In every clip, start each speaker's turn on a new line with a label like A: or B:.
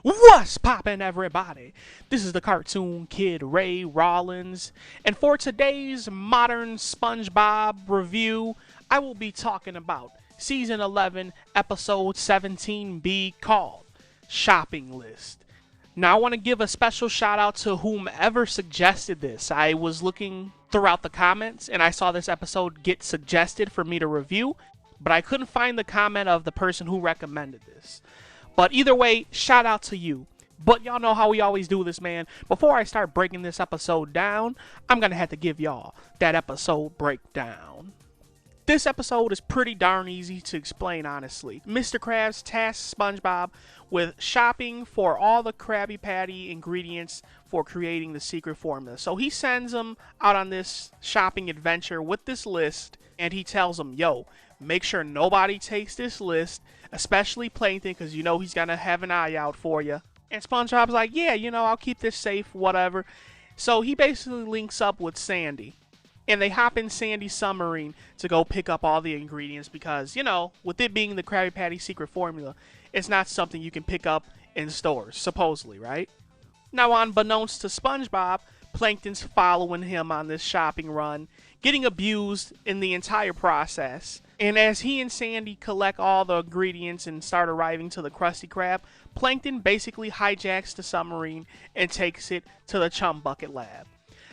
A: What's poppin', everybody? This is the cartoon kid Ray Rollins, and for today's modern SpongeBob review, I will be talking about Season 11, Episode 17B called Shopping List. Now, I want to give a special shout out to whomever suggested this. I was looking throughout the comments and I saw this episode get suggested for me to review, but I couldn't find the comment of the person who recommended this. But either way, shout out to you. But y'all know how we always do this, man. Before I start breaking this episode down, I'm going to have to give y'all that episode breakdown. This episode is pretty darn easy to explain, honestly. Mr. Krabs tasks SpongeBob with shopping for all the Krabby Patty ingredients for creating the secret formula. So he sends him out on this shopping adventure with this list, and he tells him, yo, make sure nobody takes this list, especially Plankton, because you know he's going to have an eye out for you. And SpongeBob's like, yeah, I'll keep this safe, whatever. So he basically links up with Sandy. And they hop in Sandy's submarine to go pick up all the ingredients because, with it being the Krabby Patty secret formula, it's not something you can pick up in stores, supposedly, right? Now, unbeknownst to SpongeBob, Plankton's following him on this shopping run, getting abused in the entire process. And as he and Sandy collect all the ingredients and start arriving to the Krusty Krab, Plankton basically hijacks the submarine and takes it to the Chum Bucket lab.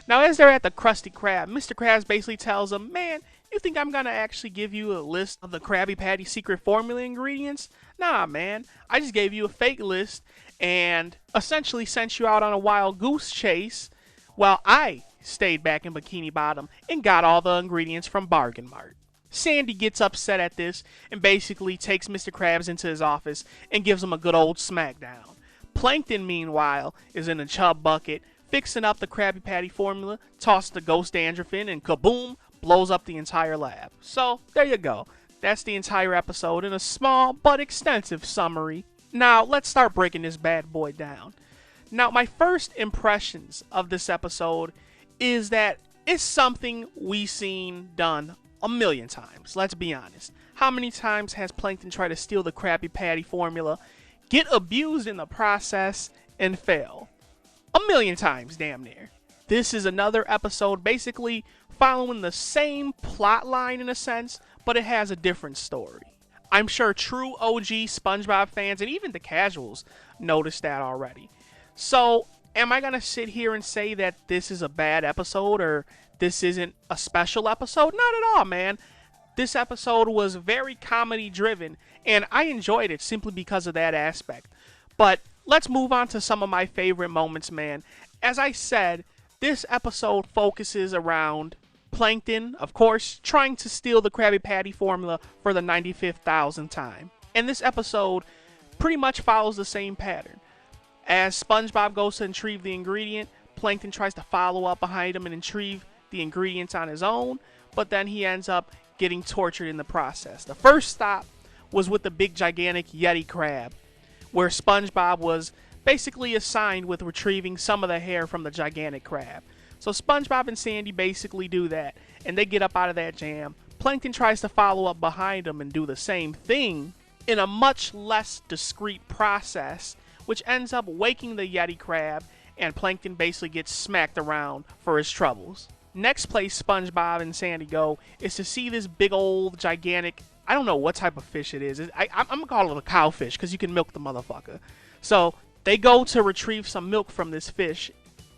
A: Now, as they're at the Krusty Krab, Mr. Krabs basically tells them, man, you think I'm going to actually give you a list of the Krabby Patty secret formula ingredients? Nah, man. I just gave you a fake list and essentially sent you out on a wild goose chase while I stayed back in Bikini Bottom and got all the ingredients from Bargain Mart. Sandy gets upset at this and basically takes Mr. Krabs into his office and gives him a good old smackdown. Plankton, meanwhile, is in a chub bucket, fixing up the Krabby Patty formula, tosses the ghost dandruff in, and kaboom, blows up the entire lab. So, there you go. That's the entire episode in a small but extensive summary. Now, let's start breaking this bad boy down. Now, my first impressions of this episode is that it's something we've seen done a million times. Let's be honest. How many times has Plankton tried to steal the Krabby Patty formula, get abused in the process, and fail? A million times, damn near. This is another episode basically following the same plot line in a sense, but it has a different story. I'm sure true OG SpongeBob fans and even the casuals noticed that already. So, am I going to sit here and say that this is a bad episode or this isn't a special episode? Not at all, man. This episode was very comedy driven and I enjoyed it simply because of that aspect. But let's move on to some of my favorite moments, man. As I said, this episode focuses around Plankton, of course, trying to steal the Krabby Patty formula for the 95th time. And this episode pretty much follows the same pattern. As SpongeBob goes to retrieve the ingredient, Plankton tries to follow up behind him and retrieve the ingredients on his own, but then he ends up getting tortured in the process. The first stop was with the big gigantic Yeti crab, where SpongeBob was basically assigned with retrieving some of the hair from the gigantic crab. So SpongeBob and Sandy basically do that, and they get up out of that jam. Plankton tries to follow up behind them and do the same thing in a much less discreet process, which ends up waking the Yeti crab, and Plankton basically gets smacked around for his troubles. Next place SpongeBob and Sandy go is to see this big old gigantic, I don't know what type of fish it is. I'm going to call it a cowfish because you can milk the motherfucker. So they go to retrieve some milk from this fish.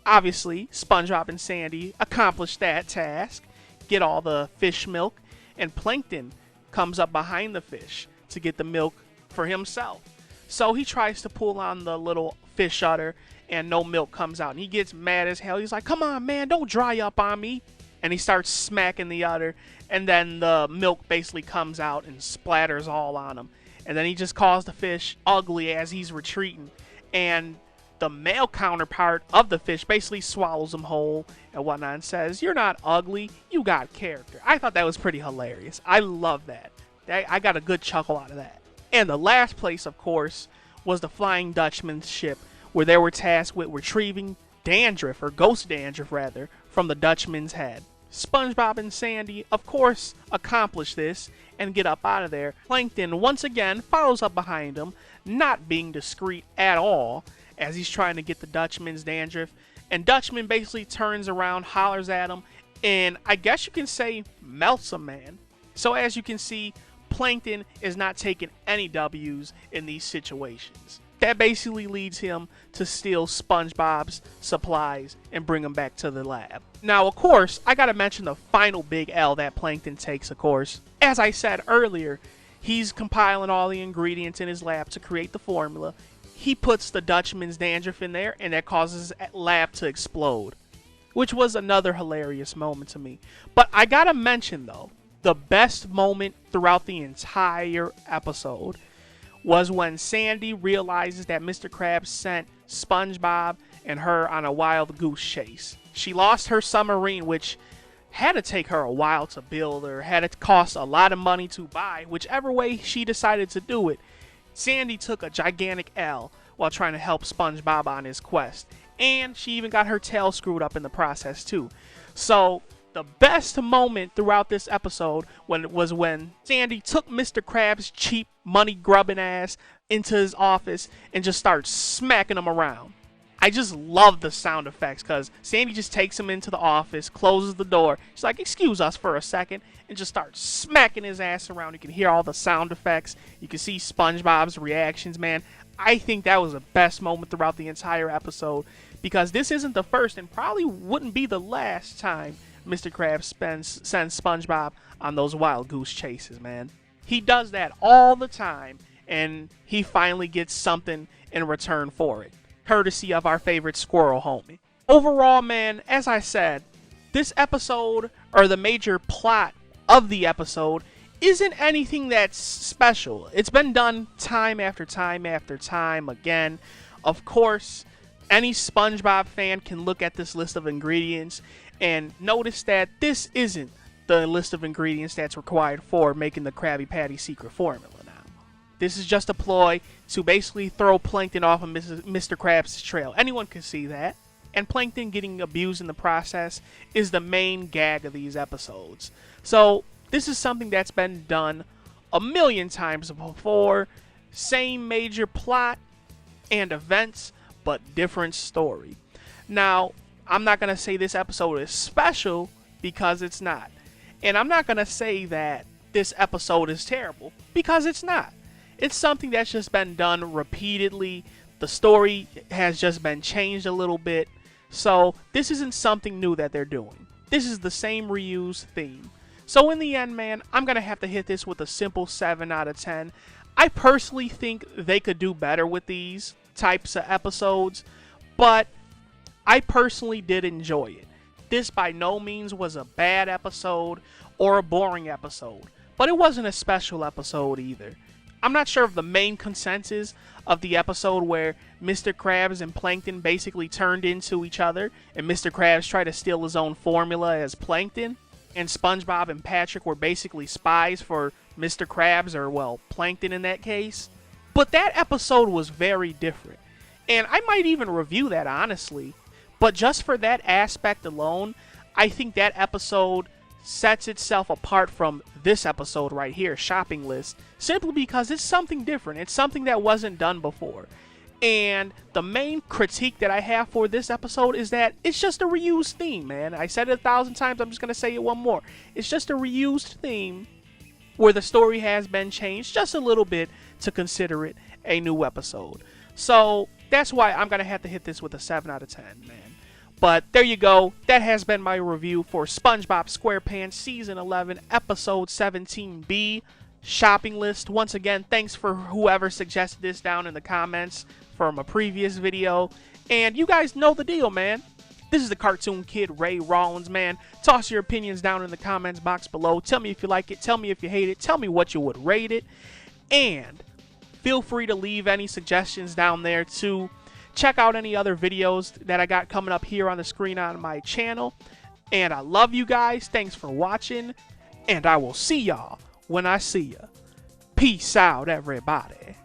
A: Obviously, SpongeBob and Sandy accomplish that task, get all the fish milk, and Plankton comes up behind the fish to get the milk for himself. So he tries to pull on the little fish udder and no milk comes out. And he gets mad as hell. He's like, come on, man, don't dry up on me. And he starts smacking the udder. And then the milk basically comes out and splatters all on him. And then he just calls the fish ugly as he's retreating. And the male counterpart of the fish basically swallows him whole and whatnot and says, you're not ugly, you got character. I thought that was pretty hilarious. I love that. I got a good chuckle out of that. And the last place, of course, was the Flying Dutchman's ship, where they were tasked with retrieving dandruff, or ghost dandruff rather, from the Dutchman's head. SpongeBob and Sandy, of course, accomplish this and get up out of there. Plankton once again follows up behind him, not being discreet at all, as he's trying to get the Dutchman's dandruff. And Dutchman basically turns around, hollers at him, and I guess you can say melts him, man. So as you can see, Plankton is not taking any W's in these situations. That basically leads him to steal SpongeBob's supplies and bring him back to the lab. Now, of course, I gotta mention the final big L that Plankton takes, of course. As I said earlier, he's compiling all the ingredients in his lab to create the formula. He puts the Dutchman's dandruff in there, and that causes his lab to explode, which was another hilarious moment to me. But I gotta mention, though, the best moment throughout the entire episode was when Sandy realizes that Mr. Krabs sent SpongeBob and her on a wild goose chase. She lost her submarine, which had to take her a while to build, or had to cost a lot of money to buy. Whichever way she decided to do it, Sandy took a gigantic L while trying to help SpongeBob on his quest. And she even got her tail screwed up in the process too. So the best moment throughout this episode was when Sandy took Mr. Krabs' cheap money-grubbing ass into his office and just started smacking him around. I just love the sound effects because Sandy just takes him into the office, closes the door. She's like, "Excuse us for a second," and just starts smacking his ass around. You can hear all the sound effects. You can see SpongeBob's reactions, man. I think that was the best moment throughout the entire episode because this isn't the first and probably wouldn't be the last time Mr. Krabs sends SpongeBob on those wild goose chases, man. He does that all the time, and he finally gets something in return for it, courtesy of our favorite squirrel homie. Overall, man, as I said, this episode, or the major plot of the episode, isn't anything that's special. It's been done time after time after time again. Of course, any SpongeBob fan can look at this list of ingredients and notice that this isn't the list of ingredients that's required for making the Krabby Patty secret formula now. This is just a ploy to basically throw Plankton off of Mr. Krabs' trail. Anyone can see that. And Plankton getting abused in the process is the main gag of these episodes. So this is something that's been done a million times before. Same major plot and events, but different story. Now, I'm not going to say this episode is special because it's not. And I'm not going to say that this episode is terrible because it's not. It's something that's just been done repeatedly. The story has just been changed a little bit. So this isn't something new that they're doing. This is the same reused theme. So in the end, man, I'm going to have to hit this with a simple 7 out of 10. I personally think they could do better with these types of episodes, but I personally did enjoy it. This by no means was a bad episode or a boring episode, but it wasn't a special episode either. I'm not sure of the main consensus of the episode where Mr. Krabs and Plankton basically turned into each other, and Mr. Krabs tried to steal his own formula as Plankton, and SpongeBob and Patrick were basically spies for Mr. Krabs, or well, Plankton in that case. But that episode was very different, and I might even review that honestly. But just for that aspect alone, I think that episode sets itself apart from this episode right here, Shopping List, simply because it's something different. It's something that wasn't done before. And the main critique that I have for this episode is that it's just a reused theme, man. I said it 1,000 times, I'm just going to say it one more. It's just a reused theme where the story has been changed just a little bit to consider it a new episode. So that's why I'm going to have to hit this with a 7 out of 10, man. But there you go. That has been my review for SpongeBob SquarePants Season 11, Episode 17B, Shopping List. Once again, thanks for whoever suggested this down in the comments from a previous video. And you guys know the deal, man. This is the Cartoon Kid, Ray Rollins, man. Toss your opinions down in the comments box below. Tell me if you like it. Tell me if you hate it. Tell me what you would rate it. And feel free to leave any suggestions down there too. Check out any other videos that I got coming up here on the screen on my channel. And I love you guys. Thanks for watching. And I will see y'all when I see ya. Peace out, everybody.